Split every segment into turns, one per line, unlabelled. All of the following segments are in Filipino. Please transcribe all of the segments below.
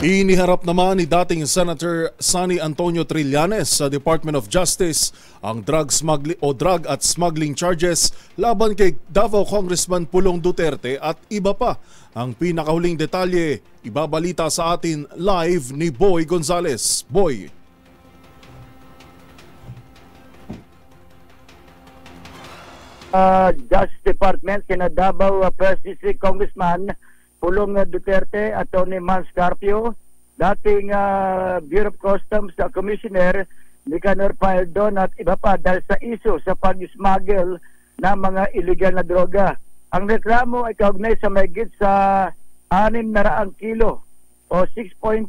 Iniharap naman ni dating Senator Sonny Antonio Trillanes sa Department of Justice ang drug at smuggling charges laban kay Davao Congressman Pulong Duterte at iba pa. Ang pinakahuling detalye, ibabalita sa atin live ni Boy Gonzales. Boy.
Justice Department, sina Davao First District Congressman Pulong Duterte, Atty. Mans Carpio, dating Bureau of Customs Commissioner Nicanor Paeldon at iba pa dahil sa iso sa pag-smuggle ng mga illegal na droga. Ang reklamo ay kaugnay sa mahigit sa 600 kilo o 6.4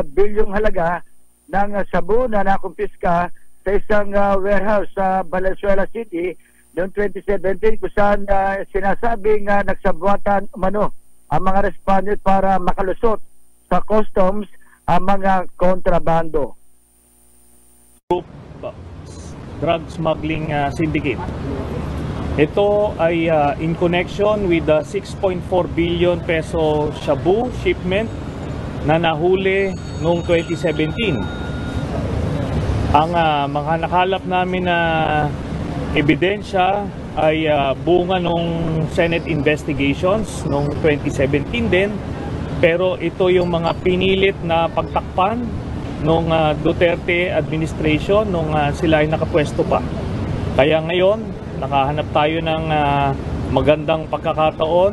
bilyong halaga ng sabu na nakumpiska sa isang warehouse sa Valenzuela City noong 2017 kung saan sinasabing nagsabuatan umano ang mga respondent para makalusot sa customs ang mga kontrabando.
Group drug smuggling syndicate. Ito ay in connection with the 6.4 billion peso shabu shipment na nahuli noong 2017. Ang mga nakalap namin na ebidensya ay bunga nung Senate investigations noong 2017 din, pero ito yung mga pinilit na pagtakpan nung Duterte administration nung sila ay nakapwesto pa. Kaya ngayon nakahanap tayo ng magandang pagkakataon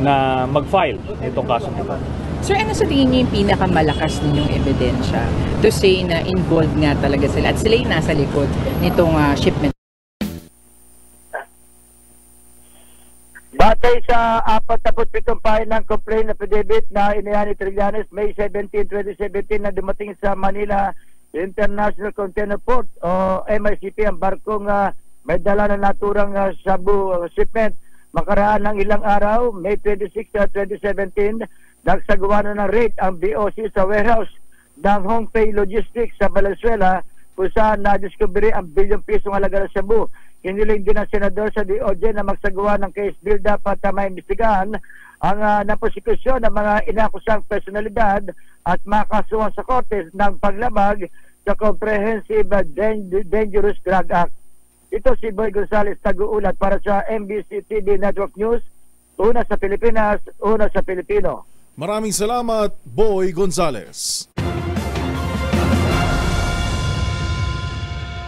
na mag-file itong kaso nito.
Sir, ano sa tingin niyo yung pinakamalakas ninyong ebidensya to say na involved nga talaga sila at sila yung nasa likod nitong shipment?
Batay sa 47 file ng complaint affidavit na inihan ni Trillanes May 17, 2017 na dumating sa Manila International Container Port o MICP ang barkong may dala na naturang shabu shipment. Makaraan ng ilang araw, May 26, 2017, nagsagawa na ng raid ang BOC sa warehouse ng Hongpei Logistics sa Valenzuela kung saan na-discovery ang bilyong pisong halaga ng shabu. Hiniling din ang senador sa DOJ na magsagawa ng case build-up at maimbestigahan ang naprosikusyon ng mga inakusang personalidad at makasuhan sa korte ng paglabag sa Comprehensive Dangerous Drug Act. Ito si Boy Gonzales, tag-uulat para sa MBC TV Network News. Una sa Pilipinas, una sa Pilipino.
Maraming salamat, Boy Gonzales.